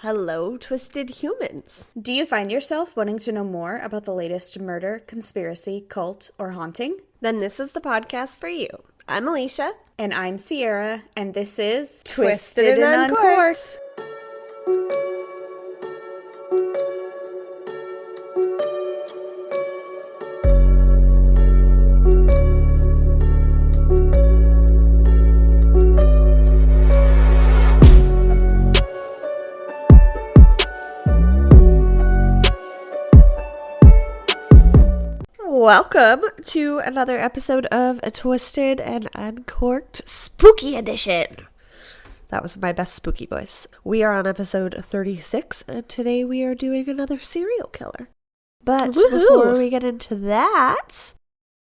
Hello, twisted humans. Do you find yourself wanting to know more about the latest murder, conspiracy, cult, or haunting? Then this is the podcast for you. I'm Alecia. And I'm Sierra, and this is Twisted and Uncorked. Welcome to another episode of a Twisted and Uncorked Spooky Edition. That was my best spooky voice. We are on episode 36, and today we are doing another serial killer. But before we get into that,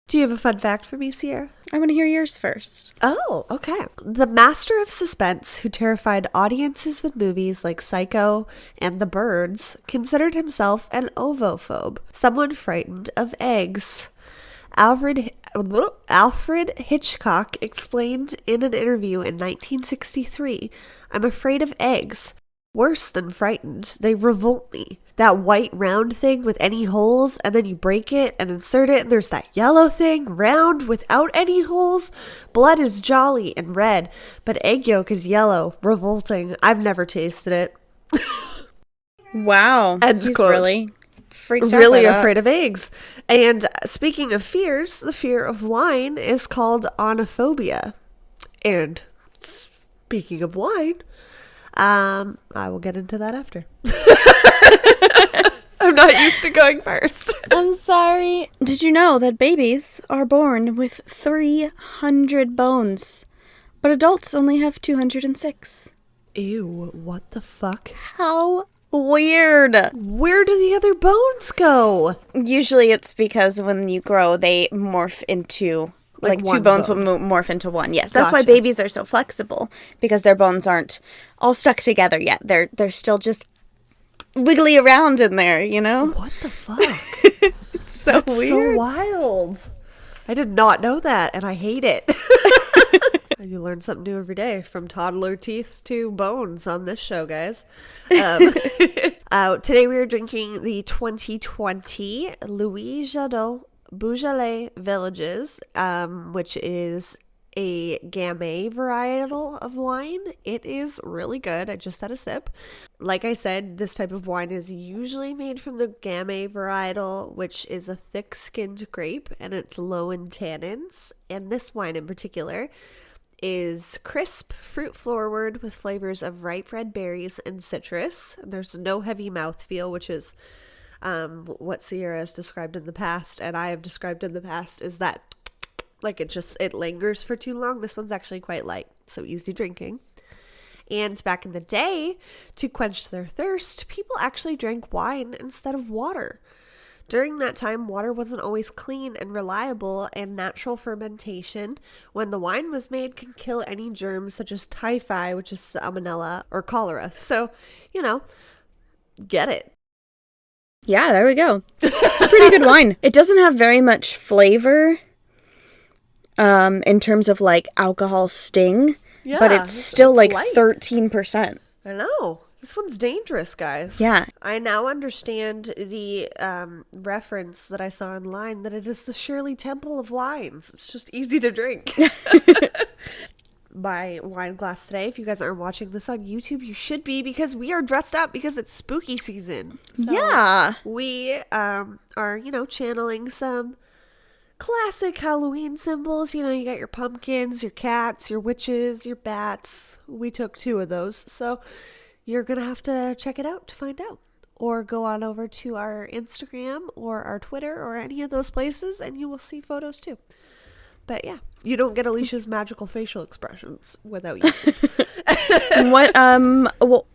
do you have a fun fact for me, Sierra? I want to hear yours first. Oh, okay. The master of suspense who terrified audiences with movies like Psycho and The Birds considered himself an ovophobe, someone frightened of eggs. Alfred Hitchcock explained in an interview in 1963, "I'm afraid of eggs. Worse than frightened. They revolt me. That white round thing with any holes, and then you break it and insert it, and there's that yellow thing, round, without any holes. Blood is jolly and red, but egg yolk is yellow, revolting. I've never tasted it." Wow. He's quote. really freaked out Really by that. afraid of eggs. And speaking of fears, the fear of wine is called onophobia. And speaking of wine, I will get into that after. I'm not used to going first. I'm sorry. Did you know that babies are born with 300 bones, but adults only have 206? Ew, what the fuck? How weird. Where do the other bones go? Usually it's because when you grow, they morph into... Like two one bones bone. will morph into one. Yes, that's why Gotcha. babies are so flexible, because their bones aren't all stuck together yet. They're still just wiggly around in there, you know? What the fuck? It's so That's weird. so wild. I did not know that, and I hate it. You learn something new every day, from toddler teeth to bones on this show, guys. Today we are drinking the 2020 Louis Jadot Beaujolais Villages, which is a Gamay varietal of wine. It is really good. I just had a sip. Like I said, this type of wine is usually made from the Gamay varietal, which is a thick-skinned grape, and it's low in tannins. And this wine in particular is crisp, fruit-forward, with flavors of ripe red berries and citrus. There's no heavy mouthfeel, which is what Sierra has described in the past, and I have described in the past, is that like it lingers for too long. This one's actually quite light, so easy drinking. And back in the day, to quench their thirst, people actually drank wine instead of water. During that time, water wasn't always clean and reliable, and natural fermentation, when the wine was made, can kill any germs such as typhi, which is salmonella, or cholera. So, get it. Yeah, there we go. It's a pretty good wine. It doesn't have very much flavor in terms of like alcohol sting, Yeah, but it's still like light. 13%. I know. This one's dangerous, guys. Yeah. I now understand the reference that I saw online, that it is the Shirley Temple of wines. It's just easy to drink. My wine glass today, if you guys aren't watching this on YouTube, you should be, because we are dressed up because it's spooky season. So Yeah. we are, channeling some classic Halloween symbols. You got your pumpkins, your cats, your witches, your bats. We took 2 of those. So you're going to have to check it out to find out. Or go on over to our Instagram or our Twitter or any of those places, and you will see photos too. But yeah, you don't get Alicia's magical facial expressions without YouTube.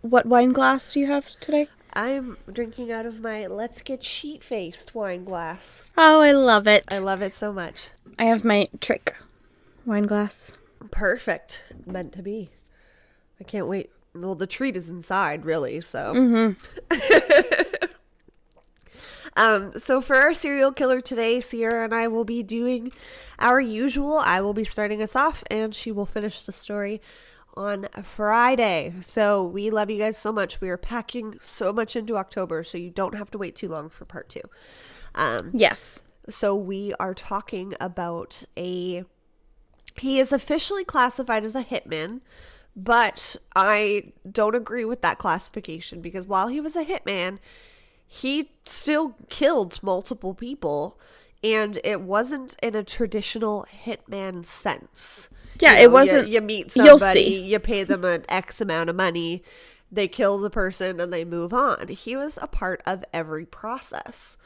What wine glass do you have today? I'm drinking out of my Let's Get Sheet-Faced wine glass. Oh, I love it. I love it so much. I have my trick wine glass. Perfect. Meant to be. I can't wait. Well, the treat is inside, really, so. So for our serial killer today, Sierra and I will be doing our usual. I will be starting us off, and she will finish the story on Friday. So we love you guys so much. We are packing so much into October, so you don't have to wait too long for part 2. Yes. So we are talking about he is officially classified as a hitman, but I don't agree with that classification because while he was a hitman, he still killed multiple people, and it wasn't in a traditional hitman sense. Yeah, it wasn't. You meet You'll somebody, see. you pay them an X amount of money, they kill the person, and they move on. He was a part of every process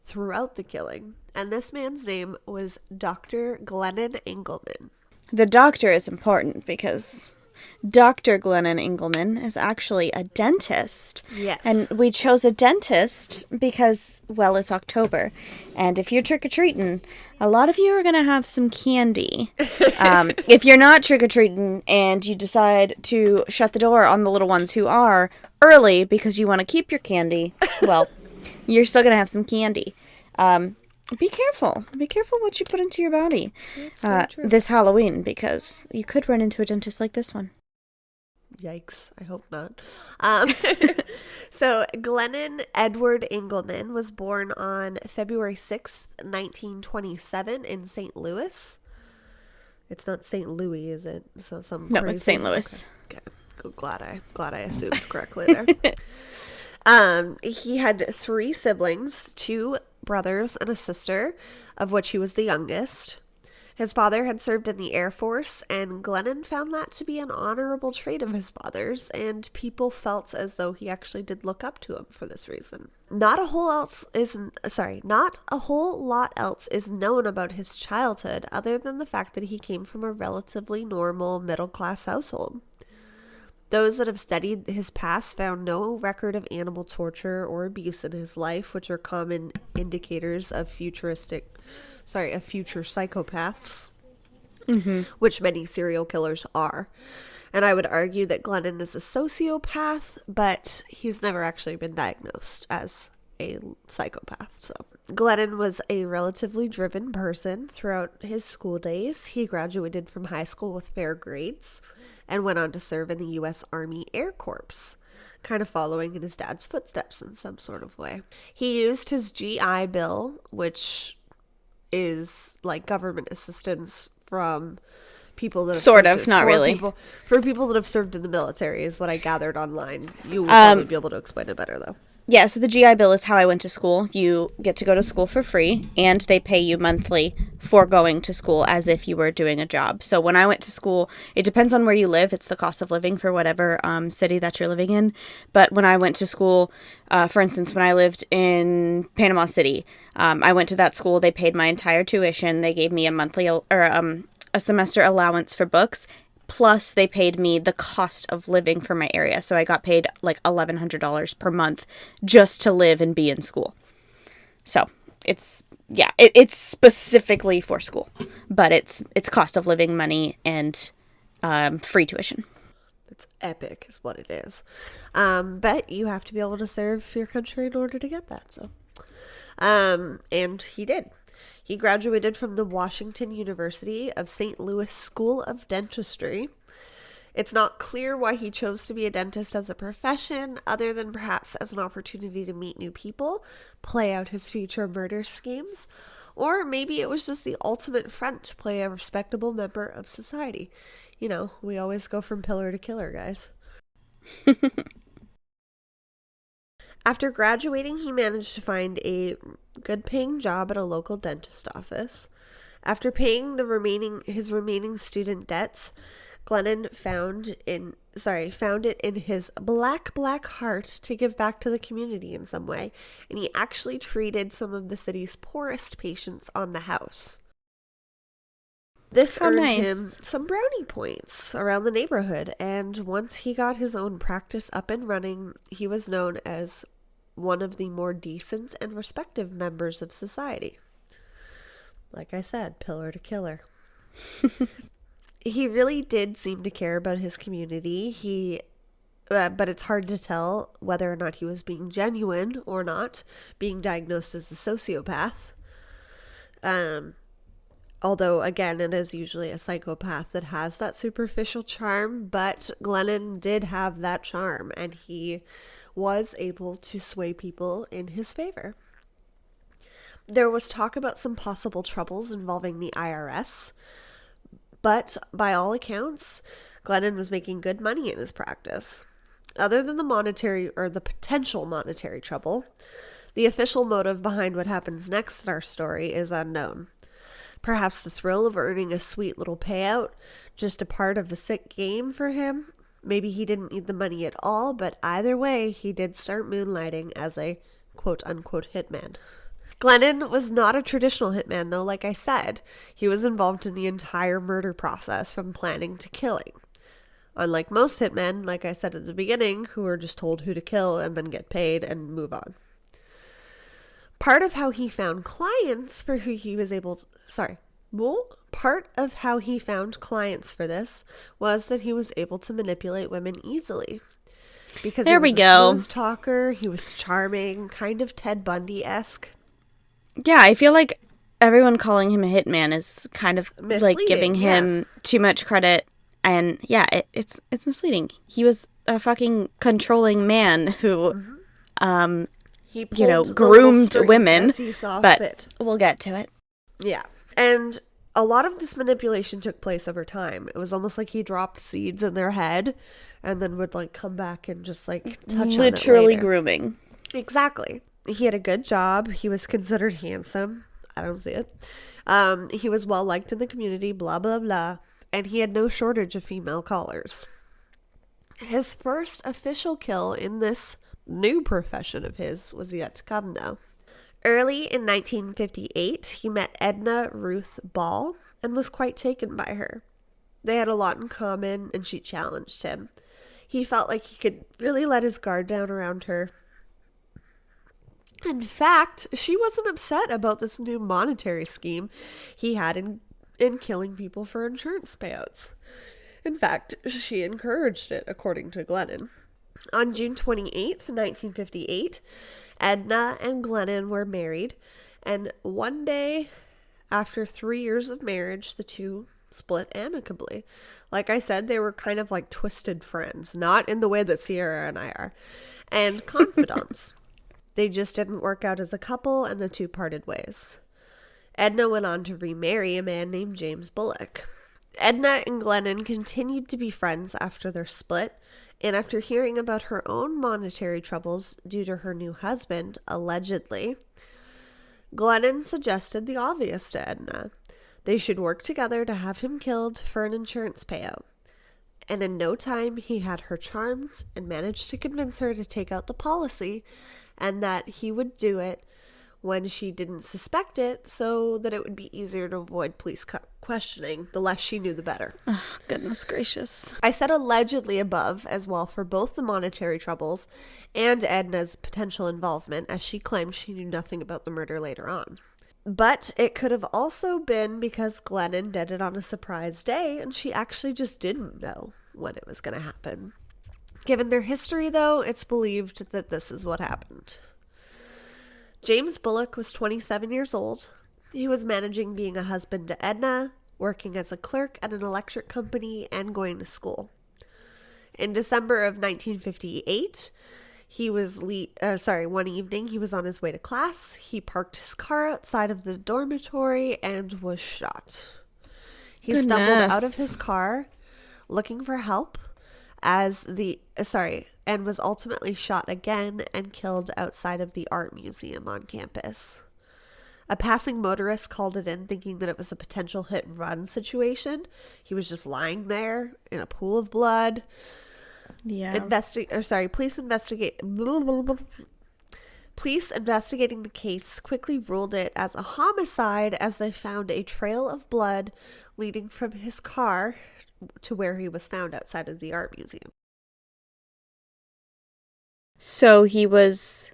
throughout the killing. And this man's name was Dr. Glennon Engleman. The doctor is important because Dr. Glennon Engleman is actually a dentist. Yes. And we chose a dentist because, well, it's October. And if you're trick-or-treating, a lot of you are going to have some candy. If you're not trick-or-treating and you decide to shut the door on the little ones who are early because you want to keep your candy, well, you're still going to have some candy. Be careful. Be careful what you put into your body this Halloween, because you could run into a dentist like this one. Yikes. I hope not. So Glennon Edward Engleman was born on February 6th, 1927 in St. Louis. It's not St. Louis, is it? So No, it's St. Louis. Okay. Glad I assumed correctly there. He had 3 siblings, 2 brothers and a sister, of which he was the youngest. His father had served in the Air Force, and Glennon found that to be an honorable trait of his father's, and people felt as though he actually did look up to him for this reason. Not a whole lot else is known about his childhood, other than the fact that he came from a relatively normal middle-class household. Those that have studied his past found no record of animal torture or abuse in his life, which are common indicators of future psychopaths, which many serial killers are. And I would argue that Glennon is a sociopath, but he's never actually been diagnosed as a psychopath. So Glennon was a relatively driven person throughout his school days. He graduated from high school with fair grades and went on to serve in the U.S. Army Air Corps, kind of following in his dad's footsteps in some sort of way. He used his GI Bill, which is like government assistance from people that have sort of, not really. For people that have served in the military is what I gathered online. You will probably be able to explain it better, though. Yeah, so the GI Bill is how I went to school. You get to go to school for free, and they pay you monthly for going to school as if you were doing a job. So when I went to school, it depends on where you live. It's the cost of living for whatever city that you're living in. But when I went to school, for instance, when I lived in Panama City, I went to that school. They paid my entire tuition. They gave me a monthly or a semester allowance for books. Plus, they paid me the cost of living for my area. So I got paid like $1,100 per month just to live and be in school. So it's specifically for school, but it's cost of living money and free tuition. It's epic is what it is. But you have to be able to serve your country in order to get that. So, and he did. He graduated from the Washington University of St. Louis School of Dentistry. It's not clear why he chose to be a dentist as a profession, other than perhaps as an opportunity to meet new people, play out his future murder schemes, or maybe it was just the ultimate front to play a respectable member of society. You know, we always go from pillar to killer, guys. After graduating, he managed to find a good-paying job at a local dentist office. After paying his remaining student debts, Glennon found it in his black heart to give back to the community in some way, and he actually treated some of the city's poorest patients on the house. This earned him some brownie points around the neighborhood, and once he got his own practice up and running, he was known as one of the more decent and respected members of society. Like I said, pillar to killer. He really did seem to care about his community. But it's hard to tell whether or not he was being genuine or not, being diagnosed as a sociopath. Although, again, it is usually a psychopath that has that superficial charm, but Glennon did have that charm, and he was able to sway people in his favor. There was talk about some possible troubles involving the IRS, but by all accounts, Glennon was making good money in his practice. Other than the monetary or the potential monetary trouble, the official motive behind what happens next in our story is unknown. Perhaps the thrill of earning a sweet little payout, just a part of a sick game for him. Maybe he didn't need the money at all, but either way, he did start moonlighting as a quote-unquote hitman. Glennon was not a traditional hitman, though, like I said. He was involved in the entire murder process, from planning to killing. Unlike most hitmen, like I said at the beginning, who are just told who to kill and then get paid and move on. Part of how he found clients for who he was able to... Part of how he found clients for this was that he was able to manipulate women easily. Because there he was we go. Smooth talker, he was charming, kind of Ted Bundy-esque. Yeah, I feel like everyone calling him a hitman is kind of Misleading, like giving him too much credit. And yeah, it's misleading. He was a fucking controlling man who, He groomed women. But fit. we'll get to it. Yeah. And a lot of this manipulation took place over time. It was almost like he dropped seeds in their head and then would like come back and just like touch on it Literally later. grooming. Exactly. He had a good job. He was considered handsome. I don't see it. He was well liked in the community, blah, blah, blah. And he had no shortage of female callers. His first official kill in this new profession of his was yet to come, though. Early in 1958, he met Edna Ruth Ball and was quite taken by her. They had a lot in common, and she challenged him. He felt like he could really let his guard down around her. In fact, she wasn't upset about this new monetary scheme he had in killing people for insurance payouts. In fact, she encouraged it, according to Glennon. On June 28th, 1958, Edna and Glennon were married, and one day after 3 years of marriage, the two split amicably. Like I said, they were kind of like twisted friends, not in the way that Sierra and I are, and confidants. They just didn't work out as a couple, and the two parted ways. Edna went on to remarry a man named James Bullock. Edna and Glennon continued to be friends after their split, and after hearing about her own monetary troubles due to her new husband, allegedly, Glennon suggested the obvious to Edna. They should work together to have him killed for an insurance payout. And in no time, he had her charmed and managed to convince her to take out the policy, and that he would do it when she didn't suspect it, so that it would be easier to avoid police questioning. The less she knew, the better. Oh, goodness gracious. I said allegedly above as well for both the monetary troubles and Edna's potential involvement, as she claimed she knew nothing about the murder later on. But it could have also been because Glennon did it on a surprise day, and she actually just didn't know when it was going to happen. Given their history, though, it's believed that this is what happened. James Bullock was 27 years old. He was managing being a husband to Edna, working as a clerk at an electric company, and going to school. In December of 1958, one evening he was on his way to class. He parked his car outside of the dormitory and was shot. He stumbled out of his car looking for help and was ultimately shot again and killed outside of the art museum on campus. A passing motorist called it in thinking that it was a potential hit and run situation. He was just lying there in a pool of blood. Yeah. Police investigating the case quickly ruled it as a homicide, as they found a trail of blood leading from his car to where he was found outside of the art museum. So he was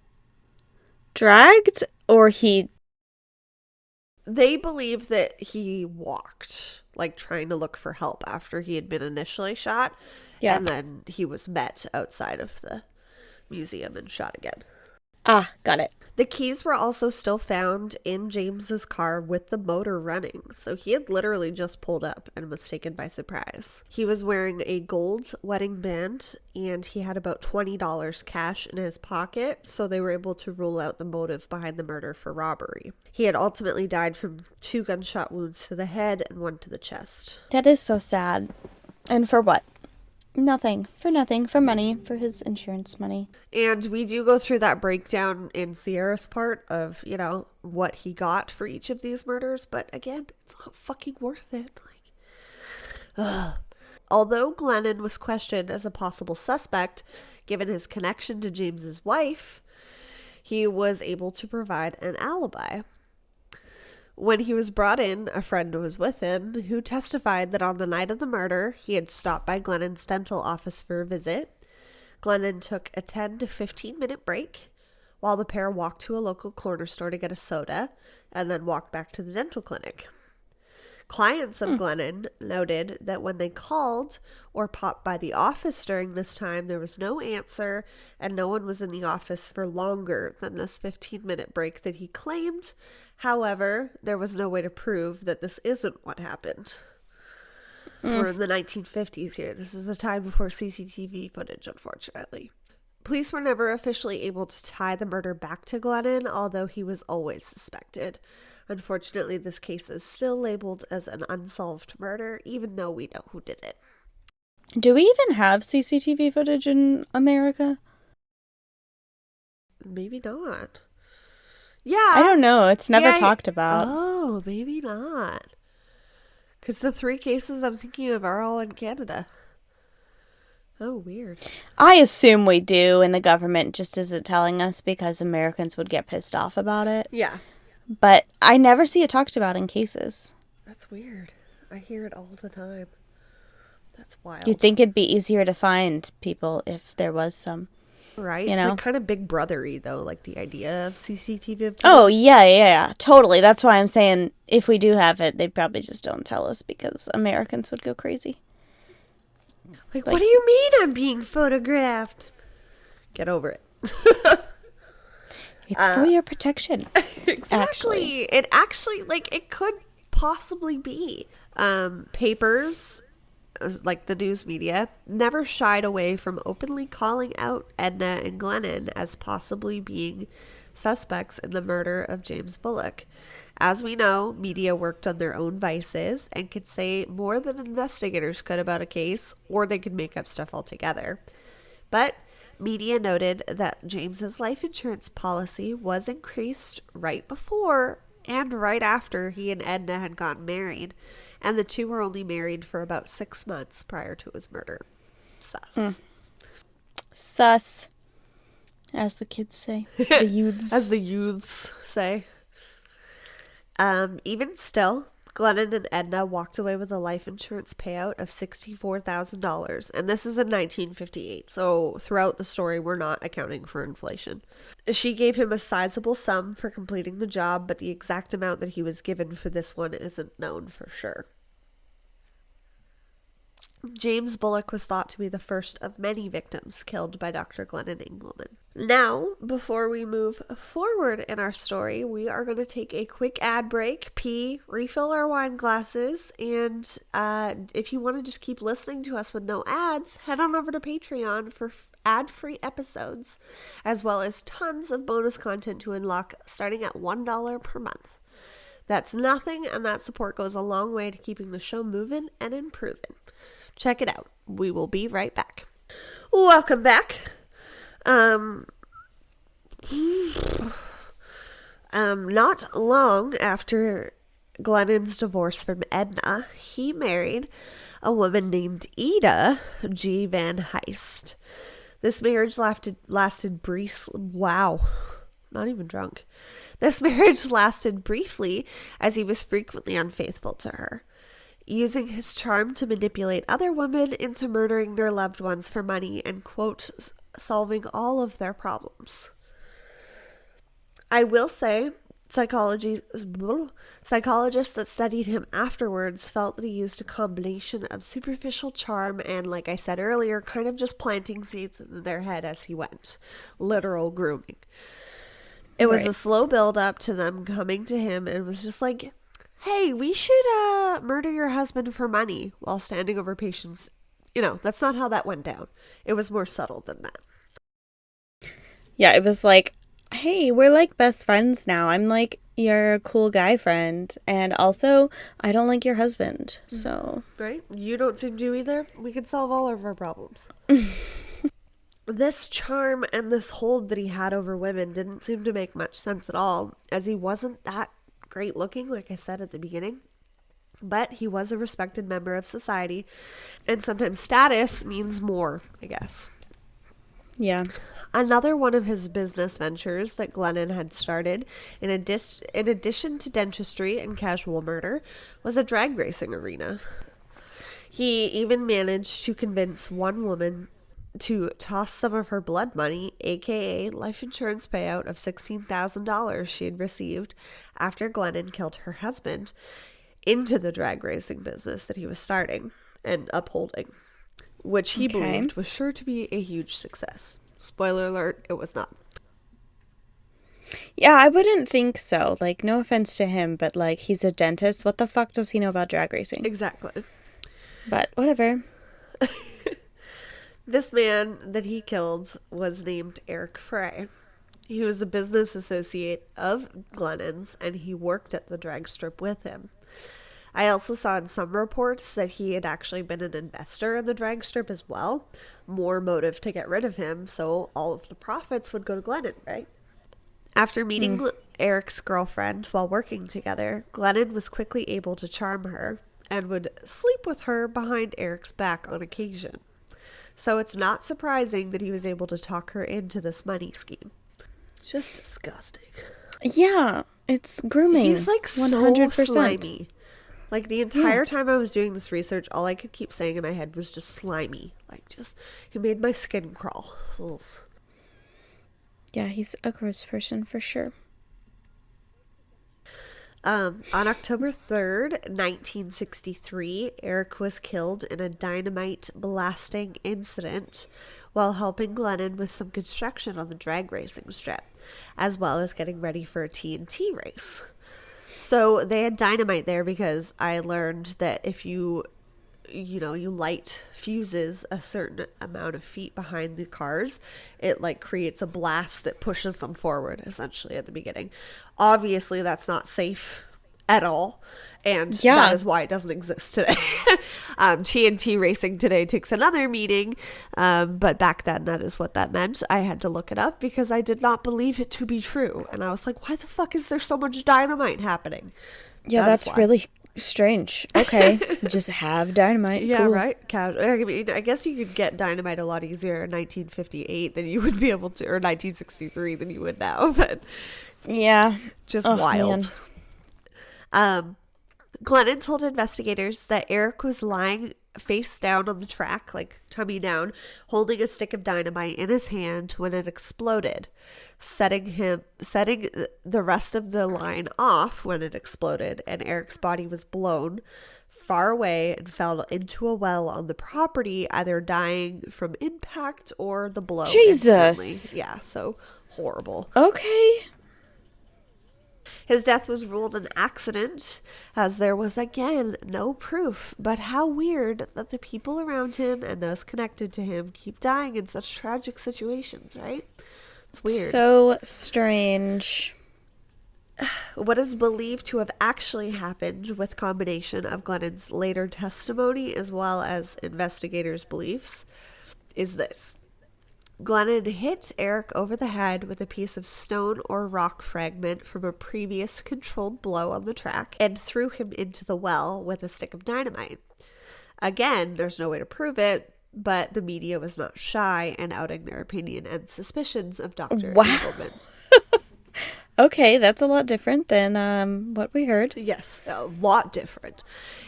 dragged, or They believe that he walked, like trying to look for help after he had been initially shot. Yeah. And then he was met outside of the museum and shot again. Ah, got it. The keys were also still found in James's car with the motor running, so he had literally just pulled up and was taken by surprise. He was wearing a gold wedding band, and he had about $20 cash in his pocket, so they were able to rule out the motive behind the murder for robbery. He had ultimately died from 2 gunshot wounds to the head and 1 to the chest. That is so sad. And for what? Nothing. For nothing. For money. For his insurance money. And we do go through that breakdown in Sierra's part of, what he got for each of these murders. But again, it's not fucking worth it. Ugh. Although Glennon was questioned as a possible suspect, given his connection to James's wife, he was able to provide an alibi. When he was brought in, a friend was with him who testified that on the night of the murder, he had stopped by Glennon's dental office for a visit. Glennon took a 10 to 15-minute break while the pair walked to a local corner store to get a soda and then walked back to the dental clinic. Clients of Glennon noted that when they called or popped by the office during this time, there was no answer and no one was in the office for longer than this 15-minute break that he claimed. However, there was no way to prove that this isn't what happened. We're in the 1950s here. This is the time before CCTV footage, unfortunately. Police were never officially able to tie the murder back to Glennon, although he was always suspected. Unfortunately, this case is still labeled as an unsolved murder, even though we know who did it. Do we even have CCTV footage in America? Maybe not. Yeah. I don't know. It's never talked about. Oh, maybe not. Because the 3 cases I'm thinking of are all in Canada. Oh, weird. I assume we do, and the government just isn't telling us because Americans would get pissed off about it. Yeah. But I never see it talked about in cases. That's weird. I hear it all the time. That's wild. You'd think it'd be easier to find people if there was some. Right? You It's know? like kind of big brothery, though, like the idea of CCTV footage. Oh, yeah, totally. That's why I'm saying if we do have it, they probably just don't tell us because Americans would go crazy. Like, what do you mean I'm being photographed? Get over it. It's for your protection. Exactly. It actually, it could possibly be. Papers, like the news media, never shied away from openly calling out Edna and Glennon as possibly being suspects in the murder of James Bullock. As we know, media worked on their own vices and could say more than investigators could about a case, or they could make up stuff altogether. But media noted that James's life insurance policy was increased right before and right after he and Edna had gotten married, and the two were only married for about 6 months prior to his murder. Sus. Sus. As the kids say. The youths. As the youths say. Even still, Glennon and Edna walked away with a life insurance payout of $64,000, and this is in 1958, so throughout the story we're not accounting for inflation. She gave him a sizable sum for completing the job, but the exact amount that he was given for this one isn't known for sure. James Bullock was thought to be the first of many victims killed by Dr. Glennon Engleman. Now, before we move forward in our story, we are going to take a quick ad break, pee, refill our wine glasses, and if you want to just keep listening to us with no ads, head on over to Patreon for ad-free episodes, as well as tons of bonus content to unlock starting at $1 per month. That's nothing, and that support goes a long way to keeping the show moving and improving. Check it out. We will be right back. Welcome back. Not long after Glennon's divorce from Edna, he married a woman named Ida G. Van Heist. This marriage lasted briefly. Wow. Not even drunk. This marriage lasted briefly as he was frequently unfaithful to her, using his charm to manipulate other women into murdering their loved ones for money and, quote, solving all of their problems. I will say, psychologists that studied him afterwards felt that he used a combination of superficial charm and, like I said earlier, kind of just planting seeds in their head as he went. Literal grooming. It was a Right. slow build up to them coming to him and was just like, hey, we should murder your husband for money while standing over patients. That's not how that went down. It was more subtle than that. Yeah, it was like, hey, we're like best friends now. I'm like your cool guy friend. And also, I don't like your husband. So, Right? You don't seem to either. We could solve all of our problems. This charm and this hold that he had over women didn't seem to make much sense at all, as he wasn't that great looking, like I said at the beginning. But he was a respected member of society, and sometimes status means more, I guess. yeah. Another one of his business ventures that Glennon had started, in addition to dentistry and casual murder, was a drag racing arena. He even managed to convince one woman to toss some of her blood money, aka life insurance payout of $16,000 she had received after Glennon killed her husband, into the drag racing business that he was starting and upholding, which he believed was sure to be a huge success. Spoiler alert, it was not. Yeah, I wouldn't think so. Like, no offense to him, but like, he's a dentist. What the fuck does he know about drag racing? Exactly. But whatever. This man that he killed was named Eric Frey. He was a business associate of Glennon's, and he worked at the drag strip with him. I also saw in some reports that he had actually been an investor in the drag strip as well. More motive to get rid of him, so all of the profits would go to Glennon, right? After meeting Eric's girlfriend while working together, Glennon was quickly able to charm her and would sleep with her behind Eric's back on occasion. So it's not surprising that he was able to talk her into this money scheme. Just disgusting. Yeah, it's grooming. He's like 100%. So slimy. Like the entire time I was doing this research, all I could keep saying in my head was just slimy. Like he made my skin crawl. Ugh. Yeah, he's a gross person for sure. On October 3rd, 1963, Eric was killed in a dynamite blasting incident while helping Glennon with some construction on the drag racing strip, as well as getting ready for a TNT race. So they had dynamite there because I learned that if you light fuses a certain amount of feet behind the cars, it like creates a blast that pushes them forward essentially at the beginning. Obviously that's not safe at all, and that is why it doesn't exist today. TNT racing today takes another meaning, but back then that is what that meant. I had to look it up because I did not believe it to be true, and I was like, why the fuck is there so much dynamite happening? Yeah, that's really strange. Okay, just have dynamite. Yeah, cool. right. I mean, I guess you could get dynamite a lot easier in 1958 than you would be able to, or 1963 than you would now. But yeah, just wild. Glennon told investigators that Eric was lying face down on the track, like tummy down, holding a stick of dynamite in his hand when it exploded, setting the rest of the line off when it exploded, and Eric's body was blown far away and fell into a well on the property, either dying from impact or the blow. Jesus. Instantly. Yeah, so horrible. Okay. His death was ruled an accident, as there was again no proof. But how weird that the people around him and those connected to him keep dying in such tragic situations, right? It's weird. So strange. What is believed to have actually happened, with combination of Glennon's later testimony as well as investigators' beliefs, is this. Glennon hit Eric over the head with a piece of stone or rock fragment from a previous controlled blow on the track and threw him into the well with a stick of dynamite. Again, there's no way to prove it, but the media was not shy in outing their opinion and suspicions of Dr. Engleman. Okay, that's a lot different than what we heard. Yes, a lot different.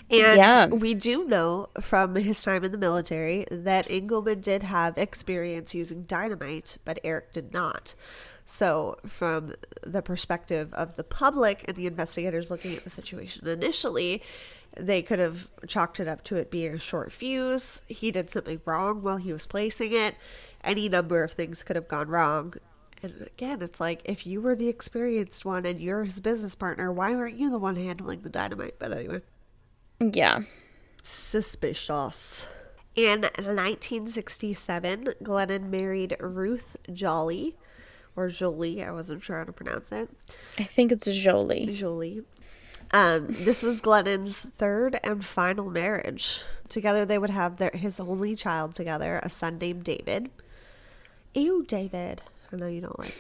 And we do know from his time in the military that Engleman did have experience using dynamite, but Eric did not. So from the perspective of the public and the investigators looking at the situation initially, they could have chalked it up to it being a short fuse. He did something wrong while he was placing it. Any number of things could have gone wrong. And again, it's like, if you were the experienced one and you're his business partner, why weren't you the one handling the dynamite? But anyway. Yeah. Suspicious. In 1967, Glennon married Ruth Jolie, or Jolie, I wasn't sure how to pronounce it. I think it's Jolie. Jolie. This was Glennon's third and final marriage. Together they would have his only child together, a son named David. Ew, David. I know you don't like.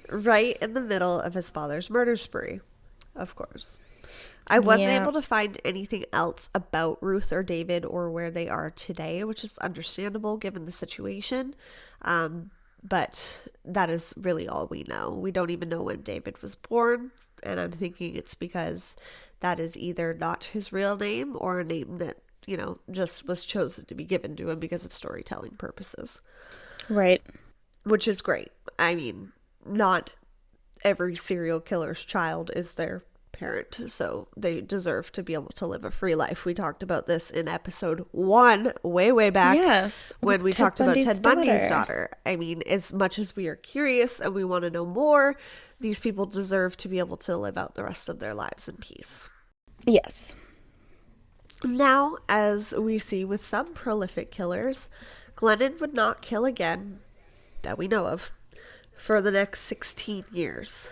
Right in the middle of his father's murder spree, of course. I wasn't able to find anything else about Ruth or David or where they are today, which is understandable given the situation. But that is really all we know. We don't even know when David was born. And I'm thinking it's because that is either not his real name or a name that, you know, just was chosen to be given to him because of storytelling purposes. Right. Which is great. I mean, not every serial killer's child is their parent, so they deserve to be able to live a free life. We talked about this in episode 1 way back. Yes, when we talked about Ted Bundy's daughter. I mean, as much as we are curious and we want to know more, these people deserve to be able to live out the rest of their lives in peace. Yes. Now, as we see with some prolific killers, Glennon would not kill again, that we know of, for the next 16 years.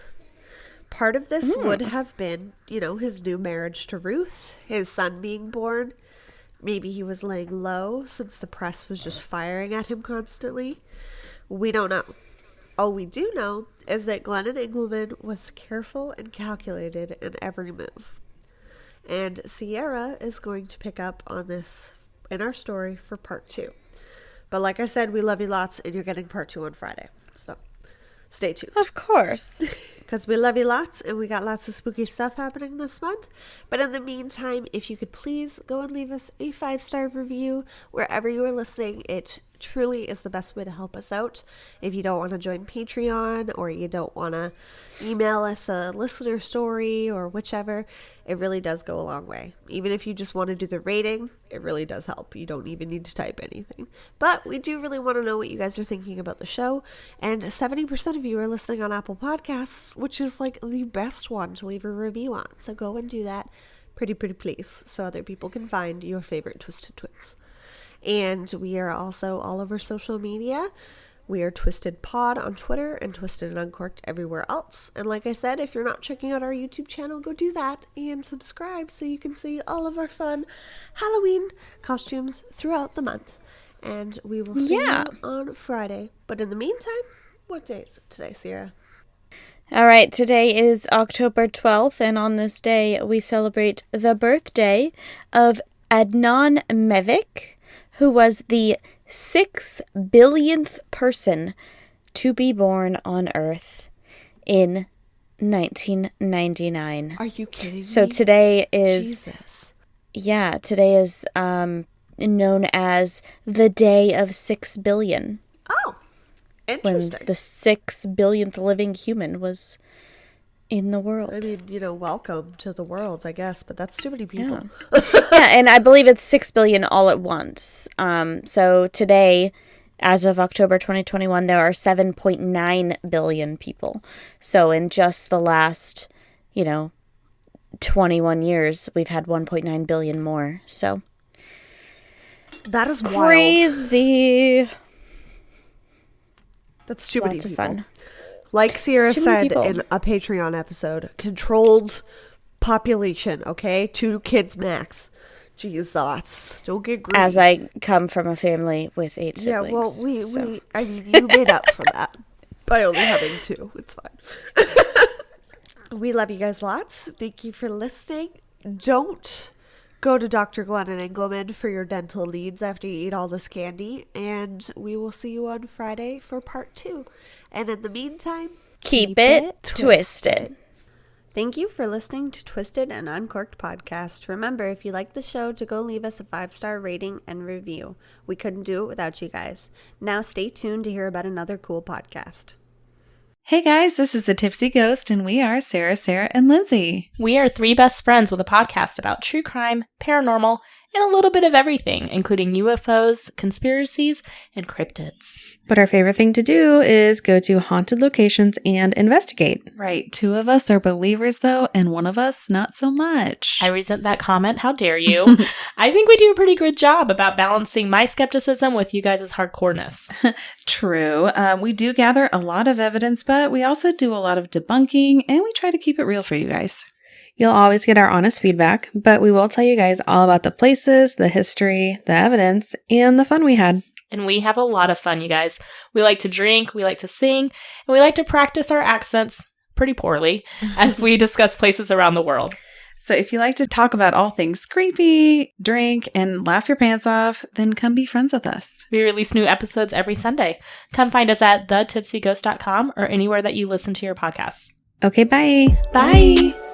Part of this would have been, you know, his new marriage to Ruth, his son being born. Maybe he was laying low since the press was just firing at him constantly. We don't know. All we do know is that Glennon Engleman was careful and calculated in every move. And Sierra is going to pick up on this in our story for part 2. But like I said, we love you lots, and you're getting part 2 on Friday. So stay tuned. Of course. Because we love you lots, and we got lots of spooky stuff happening this month. But in the meantime, if you could please go and leave us a 5-star review wherever you are listening. It truly is the best way to help us out. If you don't want to join Patreon, or you don't want to email us a listener story or whichever, it really does go a long way. Even if you just want to do the rating, it really does help. You don't even need to type anything. But we do really want to know what you guys are thinking about the show. And 70% of you are listening on Apple Podcasts, which is like the best one to leave a review on. So go and do that pretty please, so other people can find your favorite Twisted Twins. And we are also all over social media. We are Twisted Pod on Twitter and Twisted and Uncorked everywhere else. And like I said, if you're not checking out our YouTube channel, go do that and subscribe so you can see all of our fun Halloween costumes throughout the month. And we will see you on Friday. But in the meantime, what day is it today, Sierra? All right, today is October 12th, and on this day we celebrate the birthday of Adnan Mevik, who was the 6 billionth person to be born on Earth in 1999. Are you kidding me? So today is... Jesus. Yeah, today is known as the Day of 6 billion. Oh, interesting. When the 6 billionth living human was in the world. I mean, you know, welcome to the world, I guess, but that's too many people. Yeah, and I believe it's 6 billion all at once. So today, as of October 2021, there are 7.9 billion people. So in just the last, 21 years, we've had 1.9 billion more. So that is crazy. Wild. That's too many Lots of people. fun. Like Sierra said in a Patreon episode, controlled population, okay? 2 kids max. Jesus. Don't get greedy. As I come from a family with 8 siblings. Yeah, well, I mean, you made up for that by only having 2. It's fine. We love you guys lots. Thank you for listening. Don't go to Dr. Glennon Engleman for your dental needs after you eat all this candy. And we will see you on Friday for part 2. And in the meantime, keep it twisted. Thank you for listening to Twisted and Uncorked Podcast. Remember, if you like the show, to go leave us a 5-star rating and review. We couldn't do it without you guys. Now stay tuned to hear about another cool podcast. Hey guys, this is the Tipsy Ghost, and we are Sarah, and Lindsay. We are 3 best friends with a podcast about true crime, paranormal, and a little bit of everything, including UFOs, conspiracies, and cryptids. But our favorite thing to do is go to haunted locations and investigate. Right. 2 of us are believers, though, and 1 of us not so much. I resent that comment. How dare you? I think we do a pretty good job about balancing my skepticism with you guys' hardcoreness. True. We do gather a lot of evidence, but we also do a lot of debunking, and we try to keep it real for you guys. You'll always get our honest feedback, but we will tell you guys all about the places, the history, the evidence, and the fun we had. And we have a lot of fun, you guys. We like to drink, we like to sing, and we like to practice our accents pretty poorly as we discuss places around the world. So if you like to talk about all things creepy, drink, and laugh your pants off, then come be friends with us. We release new episodes every Sunday. Come find us at thetipsyghost.com or anywhere that you listen to your podcasts. Okay, bye. Bye.